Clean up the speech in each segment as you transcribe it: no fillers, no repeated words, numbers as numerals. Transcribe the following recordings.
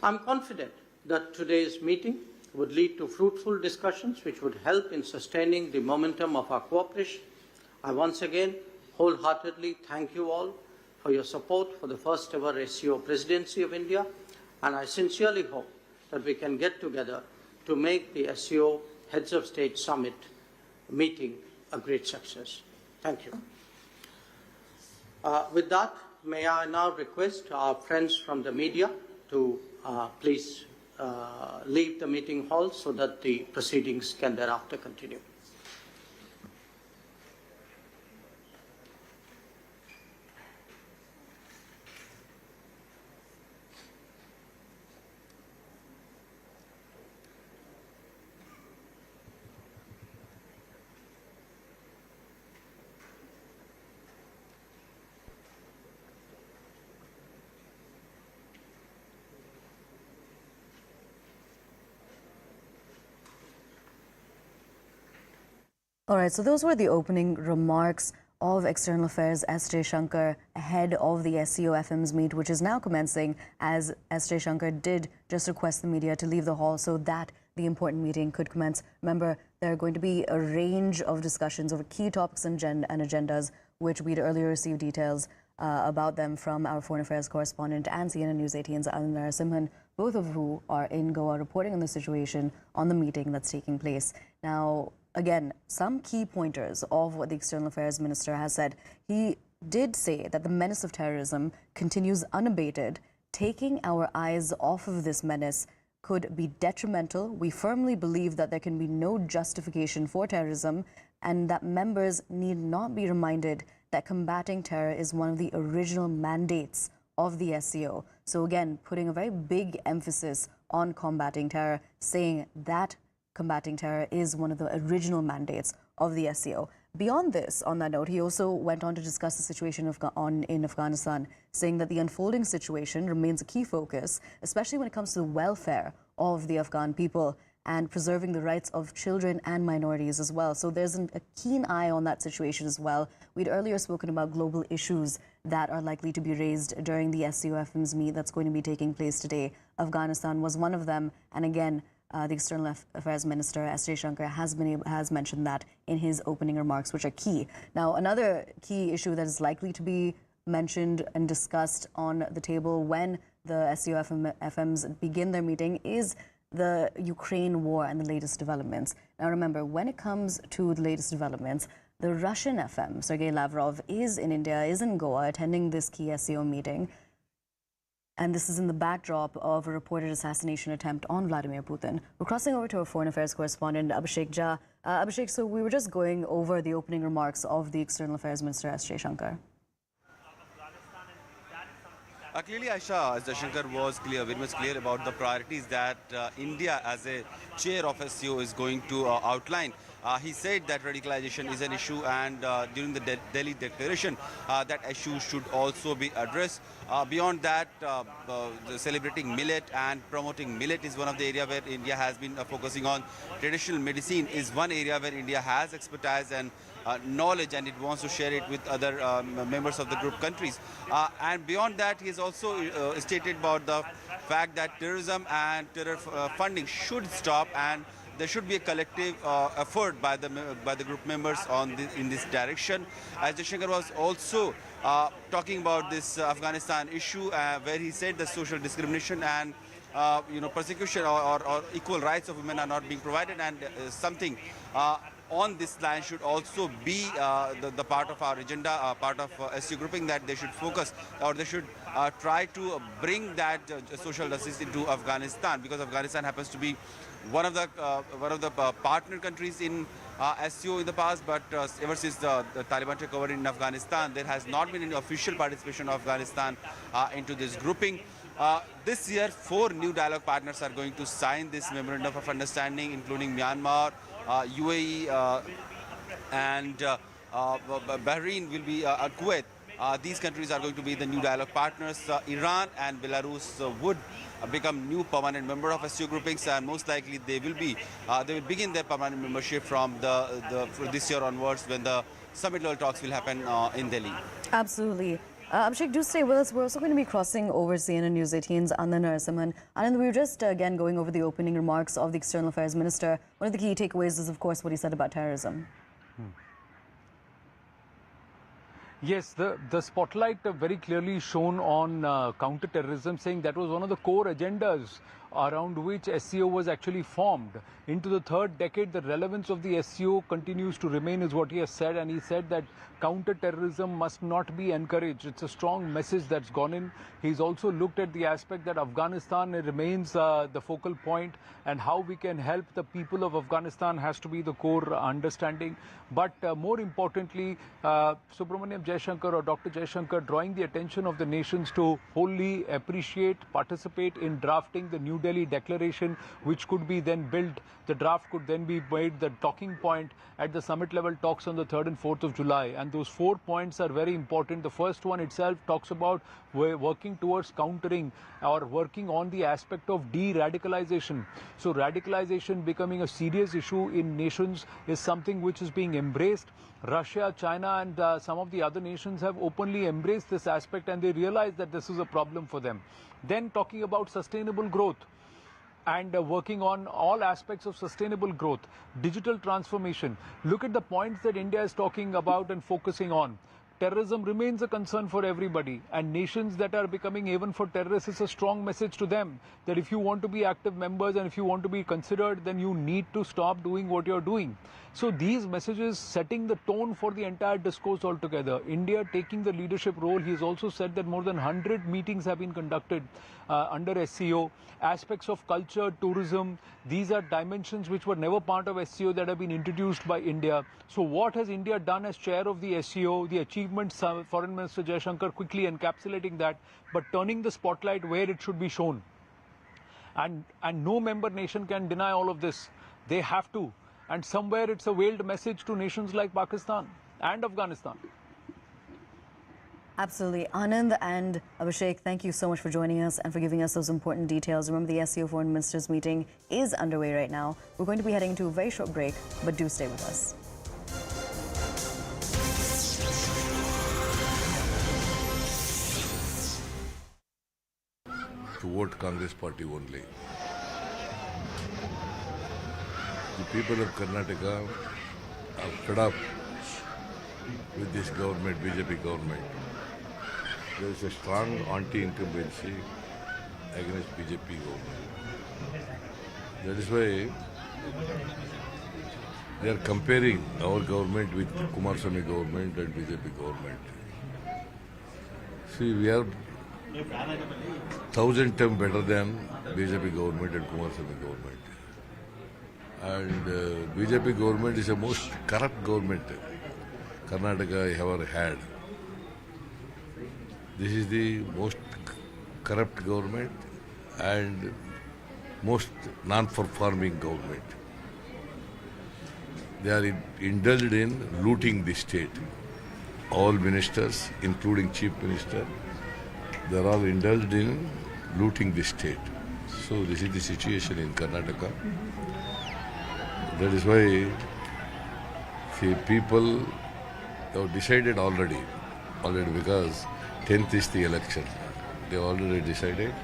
I'm confident that today's meeting would lead to fruitful discussions which would help in sustaining the momentum of our cooperation. I once again wholeheartedly thank you all for your support for the first ever SCO presidency of India, and I sincerely hope that we can get together to make the SCO Heads of State Summit meeting a great success. Thank you. With that, may I now request our friends from the media to please leave the meeting hall so that the proceedings can thereafter continue. All right, so those were the opening remarks of External Affairs S. Jaishankar ahead of the SCO-FM's meet, which is now commencing, as S. Jaishankar did just request the media to leave the hall so that the important meeting could commence. Remember, there are going to be a range of discussions over key topics and agendas, which we'd earlier received details about them from our foreign affairs correspondent and CNN News 18's Anand Narasimhan, both of who are in Goa reporting on the situation on the meeting that's taking place. Now, again, some key pointers of what the External Affairs Minister has said. He did say that the menace of terrorism continues unabated. Taking our eyes off of this menace could be detrimental. We firmly believe that there can be no justification for terrorism and that members need not be reminded that combating terror is one of the original mandates of the SCO. So again, putting a very big emphasis on combating terror, saying that combating terror is one of the original mandates of the SCO. Beyond this, on that note, he also went on to discuss the situation in Afghanistan, saying that the unfolding situation remains a key focus, especially when it comes to the welfare of the Afghan people and preserving the rights of children and minorities as well. So there's a keen eye on that situation as well. We'd earlier spoken about global issues that are likely to be raised during the SCO-FM's meet that's going to be taking place today. Afghanistan was one of them, and again, the External Affairs Minister, S. Jaishankar, has mentioned that in his opening remarks, which are key. Now, another key issue that is likely to be mentioned and discussed on the table when the SCO-FMs begin their meeting is the Ukraine war and the latest developments. Now, remember, when it comes to the latest developments, the Russian FM, Sergei Lavrov, is in India, is in Goa, attending this key SCO meeting. And this is in the backdrop of a reported assassination attempt on Vladimir Putin. We're crossing over to our foreign affairs correspondent, Abhishek Jha. Abhishek, so we were just going over the opening remarks of the External Affairs Minister, S. Jaishankar. Clearly, Aisha, as Jaishankar was very much clear about the priorities that India as a chair of SCO is going to outline. He said that radicalization is an issue, and during the Delhi declaration, that issue should also be addressed. Beyond that, celebrating millet and promoting millet is one of the areas where India has been focusing on. Traditional medicine is one area where India has expertise and knowledge, and it wants to share it with other members of the group countries. And beyond that, he has also stated about the fact that terrorism and terror funding should stop, and there should be a collective effort by the group members in this direction. As Jaishankar was also talking about this Afghanistan issue, where he said that social discrimination and persecution or equal rights of women are not being provided, and something on this line should also be the part of our agenda, part of SU grouping, that they should focus, or they should try to bring that social justice into Afghanistan, because Afghanistan happens to be one of the partner countries in SCO in the past, but ever since the Taliban took over in Afghanistan, there has not been any official participation of Afghanistan into this grouping. This year, 4 new dialogue partners are going to sign this memorandum of understanding, including Myanmar, UAE, and Bahrain will be Kuwait. These countries are going to be the new dialogue partners. Iran and Belarus would become new permanent member of SCO groupings, and most likely they will begin their permanent membership from this year onwards, when the summit level talks will happen in Delhi. Absolutely. Abhishek, do stay with us. We're also going to be crossing over CNN News 18's Anand Narasimhan. Anand, we were just again going over the opening remarks of the External Affairs Minister. One of the key takeaways is, of course, what he said about terrorism. Yes, the spotlight very clearly shone on counter-terrorism, saying that was one of the core agendas around which SCO was actually formed. Into the third decade, the relevance of the SCO continues to remain, is what he has said, and he said that counter-terrorism must not be encouraged. It's a strong message that's gone in. He's also looked at the aspect that Afghanistan remains the focal point, and how we can help the people of Afghanistan has to be the core understanding. But more importantly, Subramaniam Jaishankar or Dr. Jaishankar drawing the attention of the nations to wholly appreciate, participate in drafting the New Delhi Declaration, which could be then built. The draft could then be made the talking point at the summit level talks on the 3rd and 4th of July. And those 4 points are very important. The first one itself talks about working towards countering or working on the aspect of de-radicalization. So radicalization becoming a serious issue in nations is something which is being embraced. Russia, China and some of the other nations have openly embraced this aspect, and they realize that this is a problem for them. Then talking about sustainable growth and working on all aspects of sustainable growth, digital transformation. Look at the points that India is talking about and focusing on. Terrorism remains a concern for everybody, and nations that are becoming haven for terrorists, is a strong message to them that if you want to be active members and if you want to be considered, then you need to stop doing what you're doing. So these messages setting the tone for the entire discourse altogether. India taking the leadership role. He's also said that more than 100 meetings have been conducted under SCO. Aspects of culture, tourism, these are dimensions which were never part of SCO that have been introduced by India. So what has India done as chair of the SCO? The achievements, Foreign Minister Jaishankar quickly encapsulating that, but turning the spotlight where it should be shown. And no member nation can deny all of this. They have to. And somewhere it's a veiled message to nations like Pakistan and Afghanistan. Absolutely. Anand and Abhishek, thank you so much for joining us and for giving us those important details. Remember, the SCO Foreign Ministers meeting is underway right now. We're going to be heading into a very short break, but do stay with us. To vote Congress party only. The people of Karnataka are fed up with this government, BJP government. There is a strong anti-incumbency against BJP government. That is why they are comparing our government with Kumaraswamy government and BJP government. See, we are 1,000 times better than BJP government and Kumaraswamy government. And BJP government is the most corrupt government Karnataka ever had. This is the most corrupt government and most non-performing government. They are indulged in looting the state. All ministers, including Chief Minister, they are all indulged in looting the state. So this is the situation in Karnataka. That is why the people have decided already because 10th is the election. They already decided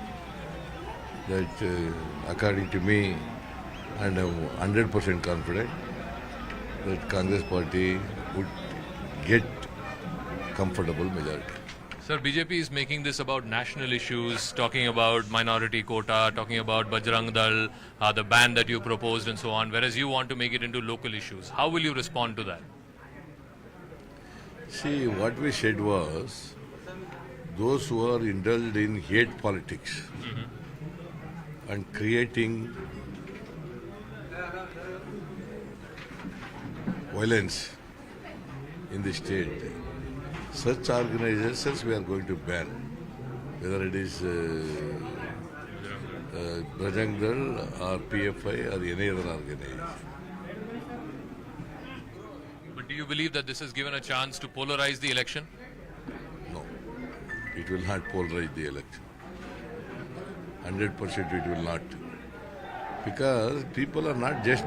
that according to me, and I'm 100% confident that Congress party would get comfortable majority. Sir, BJP is making this about national issues, talking about minority quota, talking about Bajrang Dal, the ban that you proposed and so on, whereas you want to make it into local issues. How will you respond to that? See, what we said was, those who are indulged in hate politics and creating violence in the state, such organizations we are going to ban, whether it is Bajrang Dal or PFI or any other organization. But do you believe that this has given a chance to polarize the election? No, it will not polarize the election. 100% it will not. Because people are not just...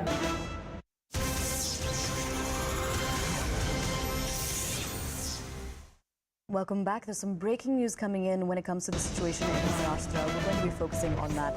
Welcome back. There's some breaking news coming in when it comes to the situation in Maharashtra. We're going to be focusing on that.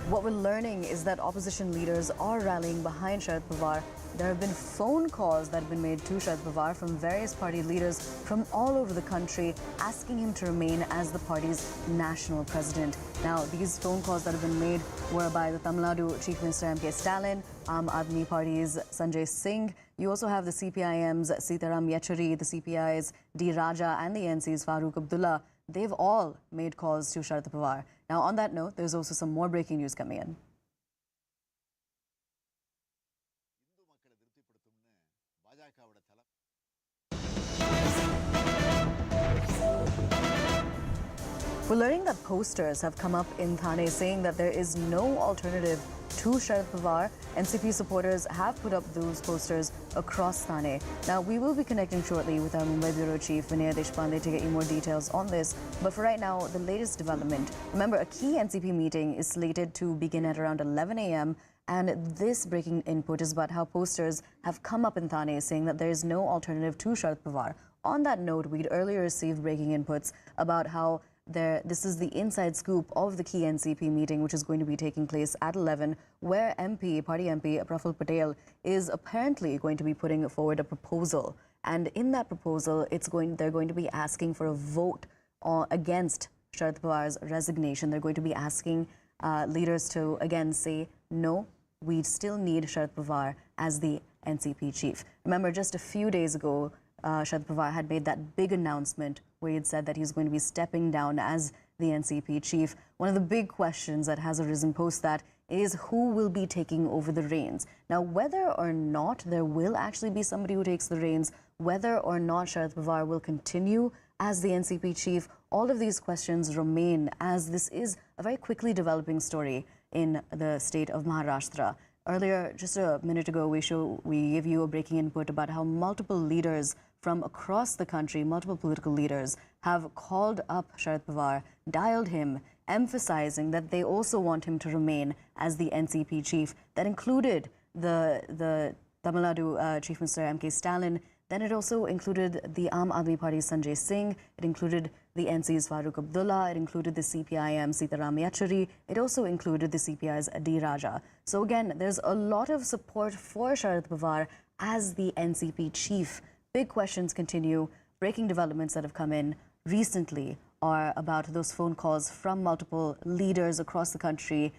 What we're learning is that opposition leaders are rallying behind Sharad Pawar. There have been phone calls that have been made to Sharad Pawar from various party leaders from all over the country asking him to remain as the party's national president. Now, these phone calls that have been made were by the Tamil Nadu Chief Minister M.K. Stalin, Aam Aadmi Party's Sanjay Singh. You also have the CPIM's Sitaram Yechury, the CPI's D. Raja, and the NC's Farooq Abdullah. They've all made calls to Sharad Pawar. Now, on that note, there's also some more breaking news coming in. We're learning that posters have come up in Thane saying that there is no alternative to Sharad Pawar. NCP supporters have put up those posters across Thane. Now, we will be connecting shortly with our Mumbai Bureau Chief, Vinay Deshpande, to get you more details on this. But for right now, the latest development. Remember, a key NCP meeting is slated to begin at around 11 a.m. And this breaking input is about how posters have come up in Thane saying that there is no alternative to Sharad Pawar. On that note, we'd earlier received breaking inputs about how this is the inside scoop of the key NCP meeting, which is going to be taking place at 11, where party MP Praful Patel is apparently going to be putting forward a proposal. And in that proposal, they're going to be asking for a vote against Sharad Pawar's resignation. They're going to be asking leaders to, again, say, no, we still need Sharad Pawar as the NCP chief. Remember, just a few days ago, Sharad Pawar had made that big announcement where he had said that he's going to be stepping down as the NCP chief. One of the big questions that has arisen post that is who will be taking over the reins. Now, whether or not there will actually be somebody who takes the reins, whether or not Sharad Pawar will continue as the NCP chief, all of these questions remain, as this is a very quickly developing story in the state of Maharashtra. Earlier, just a minute ago, we gave you a breaking input about how multiple leaders from across the country, multiple political leaders, have called up Sharad Pawar, dialed him, emphasizing that they also want him to remain as the NCP chief. That included the Tamil Nadu Chief Minister M.K. Stalin. Then it also included the Aam Aadmi Party's Sanjay Singh. It included the NC's Farooq Abdullah. It included the CPIM Sitaram Yechury. It also included the CPI's D. Raja. So again, there's a lot of support for Sharad Pawar as the NCP chief. Big questions continue. Breaking developments that have come in recently are about those phone calls from multiple leaders across the country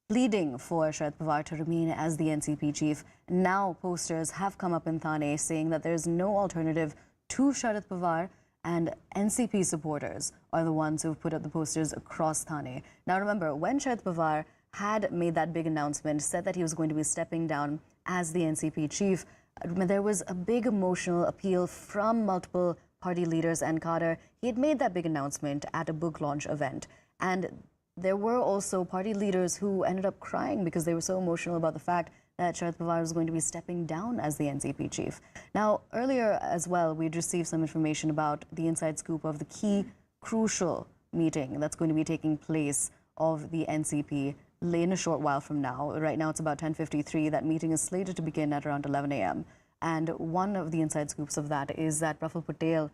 pleading for Sharad Pawar to remain as the NCP chief. Now posters have come up in Thane saying that there is no alternative to Sharad Pawar, and NCP supporters are the ones who have put up the posters across Thane. Now remember, when Sharad Pawar had made that big announcement, said that he was going to be stepping down as the NCP chief, there was a big emotional appeal from multiple party leaders and cadre. He had made that big announcement at a book launch event. And there were also party leaders who ended up crying because they were so emotional about the fact that Sharad Pawar was going to be stepping down as the NCP chief. Now, earlier as well, we'd received some information about the inside scoop of the key, crucial meeting that's going to be taking place of the NCP in a short while from now. Right now, it's about 10:53. That meeting is slated to begin at around 11 a.m. And one of the inside scoops of that is that Praful Patel,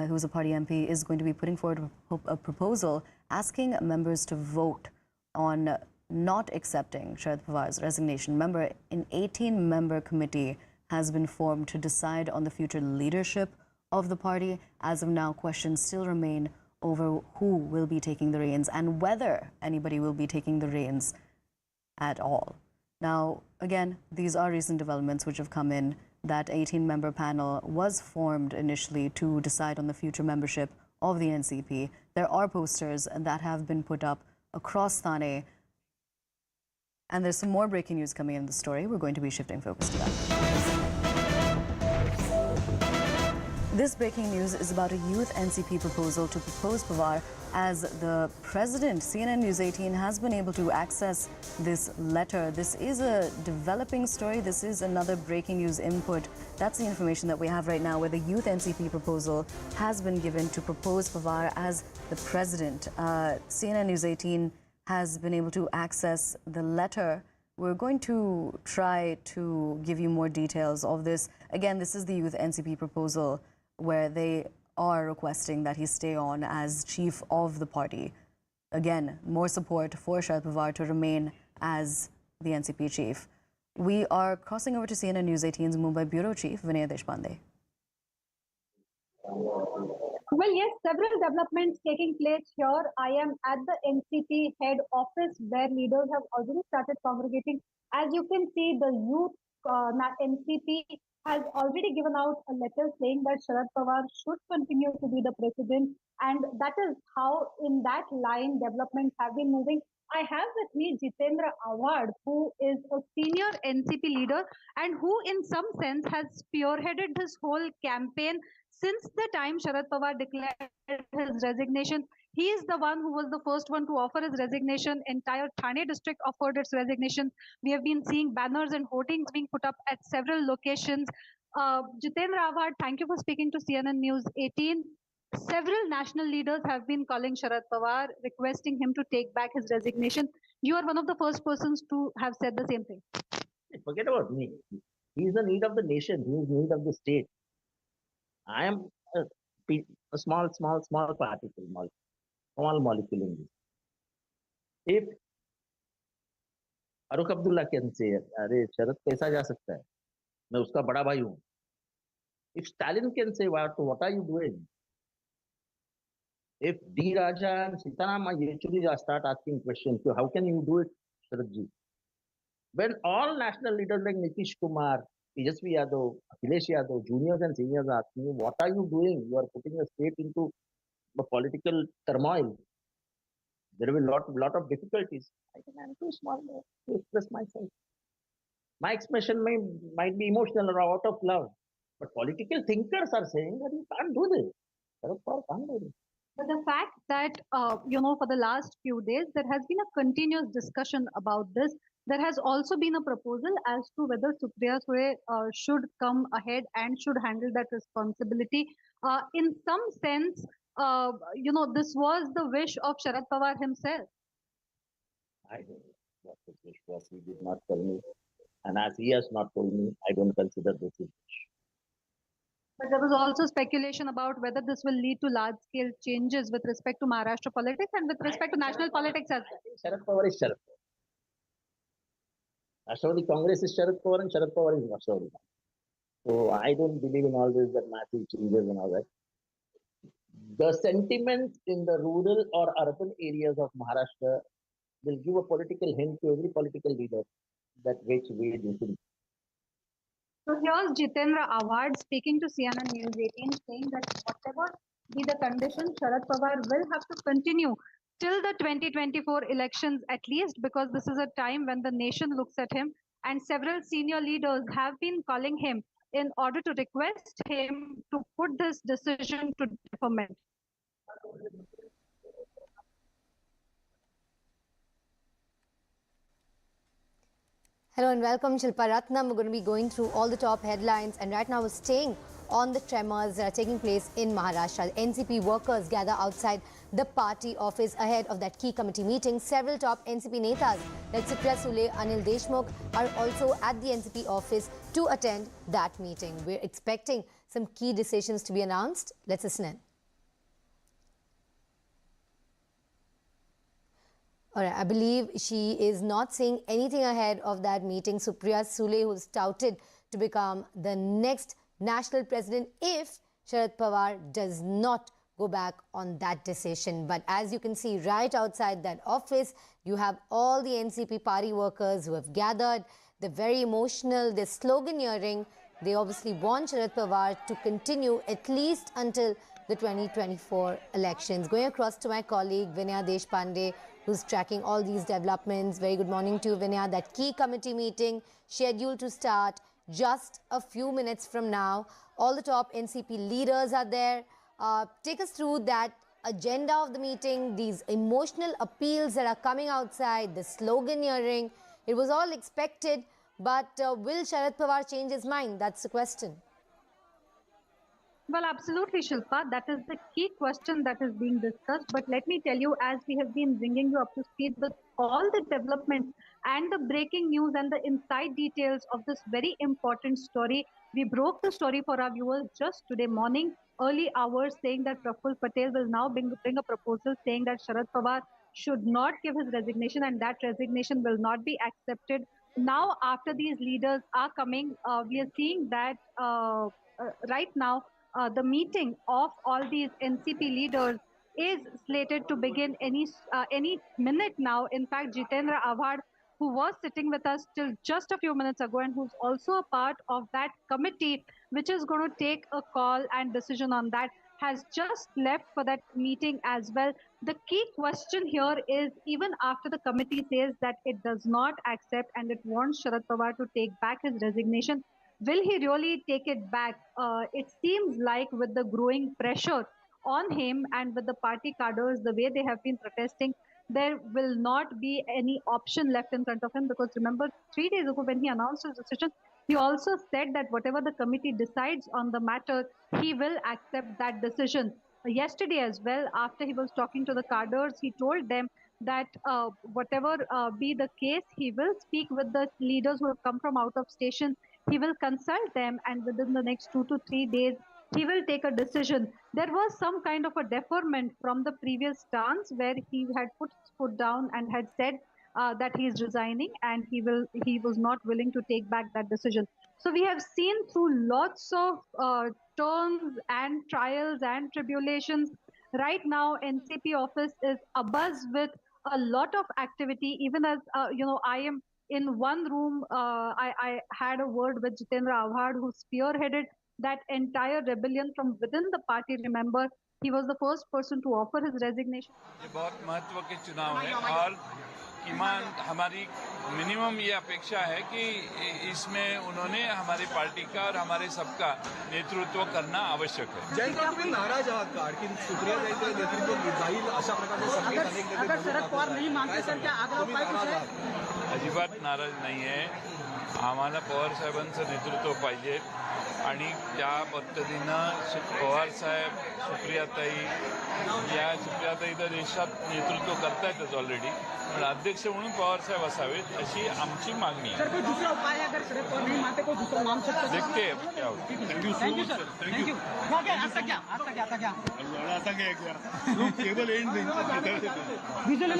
who's a party MP, is going to be putting forward a proposal asking members to vote on not accepting Sharad Pawar's resignation. Remember, an 18-member committee has been formed to decide on the future leadership of the party. As of now, questions still remain over who will be taking the reins and whether anybody will be taking the reins at all. Now, again, these are recent developments which have come in. That 18-member panel was formed initially to decide on the future membership of the NCP. There are posters that have been put up across Thane. And there's some more breaking news coming in the story. We're going to be shifting focus to that. This breaking news is about a youth NCP proposal to propose Pawar as the president. CNN News18 has been able to access this letter. This is a developing story. This is another breaking news input. That's the information that we have right now, where the youth NCP proposal has been given to propose Pawar as the president. CNN News18 has been able to access the letter. We're going to try to give you more details of this. Again, this is the youth NCP proposal, where they are requesting that he stay on as chief of the party. Again, more support for Sharad Pawar to remain as the NCP chief. We are crossing over to CNN News 18's Mumbai Bureau Chief, Vinay Deshpande. Well, yes, several developments taking place here. I am at the NCP head office where leaders have already started congregating. As you can see, the youth NCP has already given out a letter saying that Sharad Pawar should continue to be the president. And that is how, in that line, developments have been moving. I have with me Jitendra Awad, who is a senior NCP leader and who, in some sense, has spearheaded this whole campaign since the time Sharad Pawar declared his resignation. He is the one who was the first one to offer his resignation. Entire Thane district offered its resignation. We have been seeing banners and hoardings being put up at several locations. Jitendra Awad, thank you for speaking to CNN News 18. Several national leaders have been calling Sharad Pawar, requesting him to take back his resignation. You are one of the first persons to have said the same thing. Forget about me. He is the need of the nation. He is the need of the state. I am a small particle, small molecule in this. If Farooq Abdullah can say, "Arey, Sharad kaisa ja sakta hai? Main uska bada bhai hu." If Stalin can say, "What are you doing?" If D. Raja and Sitaram actually start asking questions, so how can you do it, Sharadji? When all national leaders like Nitish Kumar, Tejasvi Yadav, Akhilesh Yadav, juniors and seniors are asking you, what are you doing? You are putting the state into a political turmoil. There will be a lot of difficulties. I'm too small to express myself. My expression might be emotional or out of love. But political thinkers are saying that you can't do this. Can't do this. But the fact that, for the last few days, there has been a continuous discussion about this. There has also been a proposal as to whether Supriya Sule should come ahead and should handle that responsibility. In some sense, this was the wish of Sharad Pawar himself. I don't know what his wish was. He did not tell me. And as he has not told me, I don't consider this his wish. But there was also speculation about whether this will lead to large-scale changes with respect to Maharashtra politics and with respect to national politics as well. Sharad Pawar is Sharad Pawar. Rashtrapati Congress is Sharad Pawar and Sharad Pawar is Rashtrapati. So I don't believe in all this, that massive changes and all that. The sentiments in the rural or urban areas of Maharashtra will give a political hint to every political leader that which way they think. So here's Jitendra Awad speaking to CNN News 18 saying that whatever be the condition, Sharad Pawar will have to continue till the 2024 elections at least, because this is a time when the nation looks at him, and several senior leaders have been calling him in order to request him to put this decision to deferment. Hello and welcome, Shilpa Ratnam. We're going to be going through all the top headlines, and right now we're staying on the tremors that are taking place in Maharashtra. NCP workers gather outside the party office ahead of that key committee meeting. Several top NCP netas like Supriya Sule, Anil Deshmukh are also at the NCP office to attend that meeting. We're expecting some key decisions to be announced. Let's listen in. All right, I believe she is not saying anything ahead of that meeting. Supriya Sule, who's touted to become the next national president if Sharad Pawar does not go back on that decision. But as you can see right outside that office, you have all the NCP party workers who have gathered. They're very emotional, they're sloganeering. They obviously want Sharad Pawar to continue at least until the 2024 elections. Going across to my colleague Vinay Deshpande, who's tracking all these developments. Very good morning to you, Vinay. That key committee meeting scheduled to start just a few minutes from now. All the top NCP leaders are there. Take us through that agenda of the meeting, these emotional appeals that are coming outside, the sloganeering. It was all expected, but will Sharad Pawar change his mind? That's the question. Well, absolutely, Shilpa. That is the key question that is being discussed. But let me tell you, as we have been bringing you up to speed with all the developments and the breaking news and the inside details of this very important story, we broke the story for our viewers just today morning, early hours, saying that Praful Patel will now bring a proposal saying that Sharad Pawar should not give his resignation and that resignation will not be accepted. Now, after these leaders are coming, we are seeing that right now the meeting of all these NCP leaders is slated to begin any minute now. In fact, Jitendra Avhad, who was sitting with us till just a few minutes ago and who's also a part of that committee, which is going to take a call and decision on that, has just left for that meeting as well. The key question here is, even after the committee says that it does not accept and it wants Sharad Pawar to take back his resignation, will he really take it back? It seems like with the growing pressure on him and with the party cadres, the way they have been protesting, there will not be any option left in front of him. Because remember, 3 days ago when he announced his decision, he also said that whatever the committee decides on the matter, he will accept that decision. Yesterday as well, after he was talking to the cadres, he told them that whatever be the case, he will speak with the leaders who have come from out of station. He will consult them, and within the next 2 to 3 days, he will take a decision. There was some kind of a deferment from the previous stance where he had put his foot down and had said that he is resigning and he was not willing to take back that decision. So we have seen through lots of turns and trials and tribulations. Right now, NCP office is abuzz with a lot of activity. Even as I am in one room, I had a word with Jitendra Avhad, who spearheaded that entire rebellion from within the party. Remember, he was the first person to offer his resignation. ये बहुत महत्व के चुनाव है और ईमान हमारी minimum ये अपेक्षा है कि इसमें उन्होंने हमारी पार्टी का और हमारे सबका नेतृत्व करना आवश्यक है. जयंत तुम्ही नाराज आहात का आणखी सुप्रियाताईंचं नेतृत्व जाईल अशा प्रकारचे संकेत अनेक नेते अगर शरद पवार नाही मानते तर क्या आग्रह उपाय कुछ आहे? अजिबात नाराज नाही आहे. आम्हाला पवार साहेबांचं नेतृत्व पाहिजे आणि त्या पद्धतीनं पवार साहेब सुप्रियाताई तर देशात नेतृत्व करतायतच ऑलरेडी, पण अध्यक्ष म्हणून पवार साहेब असावेत अशी आमची मागणी आहे. कोई दूसरा उपाय है अगर शरद पवार नहीं मानते कोई दूसरा नाम सकते हैं? देखते हैं क्या होता है. Thank you sir. Thank you. आता क्या लोग केवल and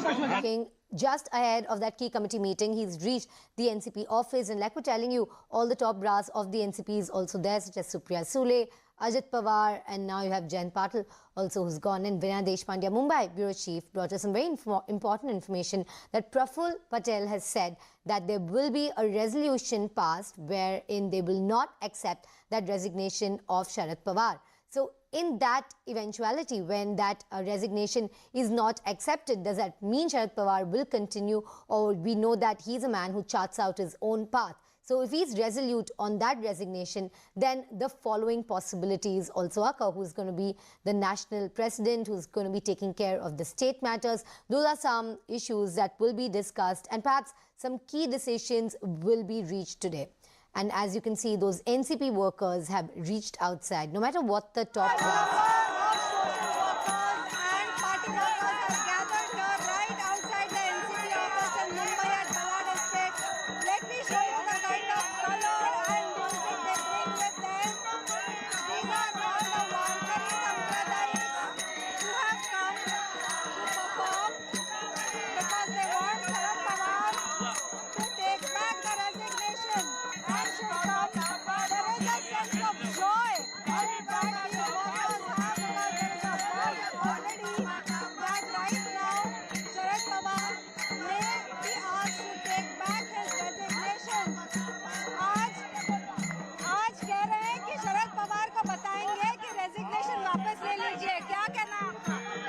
Talking just ahead of that key committee meeting, he's reached the NCP office, and like we're telling you, all the top brass of the NCP is also there, such as Supriya Sule, Ajit Pawar, and now you have Jayant Patil also, who's gone, and Vinay Deshpande, Mumbai bureau chief, brought us some very important information that Praful Patel has said that there will be a resolution passed wherein they will not accept that resignation of Sharad Pawar. So in that eventuality, when that resignation is not accepted, does that mean Sharad Pawar will continue, or we know that he's a man who charts out his own path? So if he's resolute on that resignation, then the following possibilities also occur. Who's going to be the national president, who's going to be taking care of the state matters? Those are some issues that will be discussed, and perhaps some key decisions will be reached today. And as you can see, those NCP workers have reached outside, no matter what the top brass.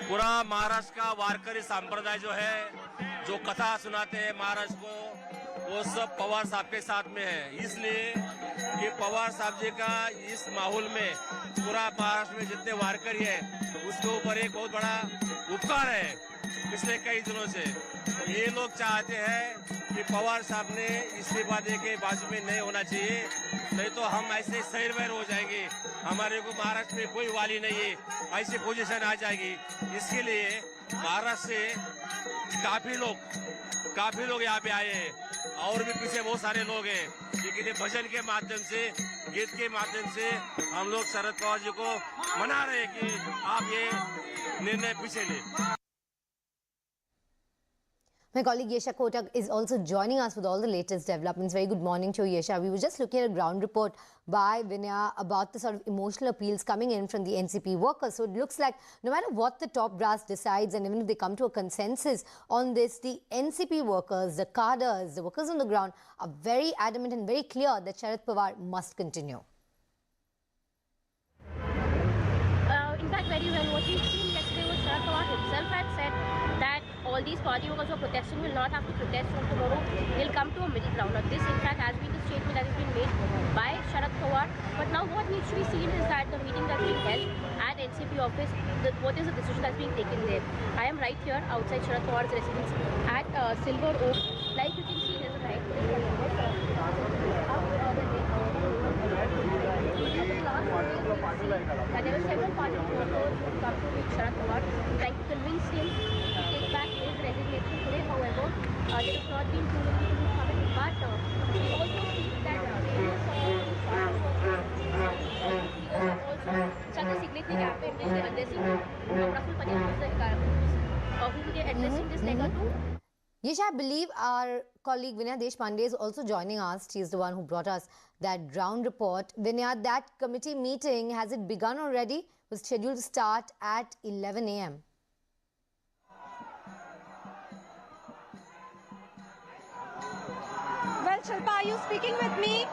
पूरा महाराष्ट्र का वारकरी संप्रदाय जो है, जो कथा सुनाते हैं महाराष्ट्र को, वो सब पवार साहब के साथ में है. इसलिए कि पवार साहब जी का इस माहौल में पूरा महाराष्ट्र में जितने वारकरी है, उसके ऊपर एक बहुत बड़ा उपकार है. पिछले कई दिनों से। ये लोग चाहते हैं कि पवार साहब ने इस्तीफा दे के बाजू में नहीं होना चाहिए, नहीं तो हम ऐसे सैर वैर हो जाएंगे, हमारे को महाराष्ट्र में कोई वाली नहीं है, ऐसी पोजीशन आ जाएगी। इसके लिए महाराष्ट्र से काफी लोग यहाँ पे आए हैं, और भी पीछे बहुत सारे लोग हैं, लेकिन ये भजन के माध्यम से, गीत के माध्यम से हम लोग शरद पवार जी को मना रहे हैं कि आप ये निर्णय पीछे लें। My colleague Yesha Kotak is also joining us with all the latest developments. Very good morning to you, Yesha. We were just looking at a ground report by Vinaya about the sort of emotional appeals coming in from the NCP workers. So it looks like no matter what the top brass decides, and even if they come to a consensus on this, the NCP workers, the cadres, the workers on the ground are very adamant and very clear that Sharad Pawar must continue. In fact, very well. What we've seen yesterday was Sharad Pawar himself had said that all these party workers who are protesting will not have to protest from tomorrow. They'll come to a middle ground. Now, this, in fact, has been the statement that has been made by Sharad Pawar. But now what needs to be seen is that the meeting that's being held at NCP office, what is the decision that's being taken there. I am right here outside Sharad Pawar's residence at Silver Oak. Like you can see, there's a light. And there were several party workers who come to meet Sharad Pawar, trying to convince him to take back his resignation today. However, there has not been too many people who come in. But we also feel that such a significant campaign which they are addressing Praful Patel, who they are addressing this letter to. Yesha, I believe our colleague Vinaya Deshpande is also joining us. She is the one who brought us that ground report. Vinaya, that committee meeting, has it begun already? It was scheduled to start at 11 a.m. Well, Shilpa, are you speaking with me?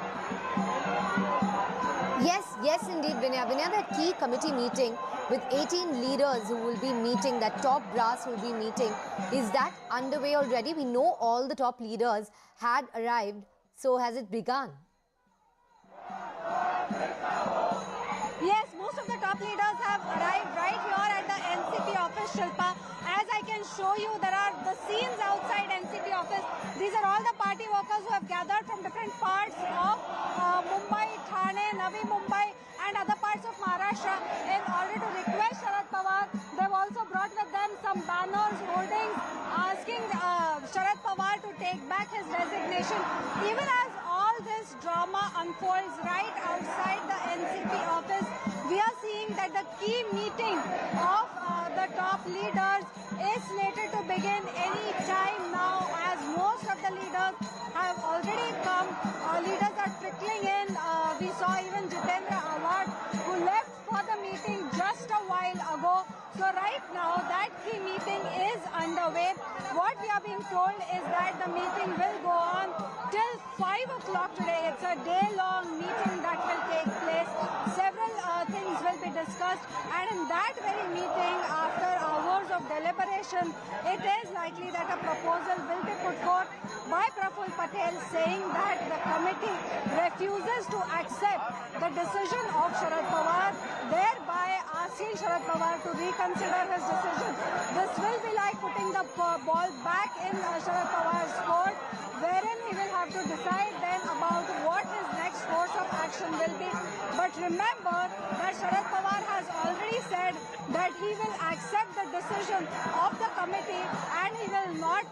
Yes, indeed, Vinaya. Vinaya, that key committee meeting with 18 leaders who will be meeting, that top brass will be meeting, is that underway already? We know all the top leaders had arrived, so has it begun? Yes, most of the top leaders have arrived right here at the NCP office, Shilpa. As I can show you, there are the scenes outside NCP office. These are all the party workers who have gathered from different parts of Mumbai, Thane, Navi Mumbai and other parts of Maharashtra in order to request Sharad Pawar. They've also brought with them some banners, hoardings, asking Sharad Pawar to take back his resignation. Even as all this drama unfolds right outside the NCP office, we are seeing that the key meeting of the top leaders is slated to begin any time now, as most of the leaders have already come. Leaders are trickling in. We saw even Jitendra Awad, who left for the meeting just a while ago. So right now that key meeting is underway. What we are being told is that the meeting will go on till 5 o'clock today. It's a day-long meeting that will take place. Several things will be discussed, and in that very meeting, after hours of deliberation, it is likely that a proposal will be put forth by Praful Patel saying that the committee refuses to accept the decision of Sharad Pawar, thereby asking Sharad Pawar to reconsider his decision. This will be like putting the ball back in Sharad Pawar's court, wherein he will have to decide then about what his next course of action will be. But remember that Sharad Pawar has already said that he will accept the decision of the committee and he will not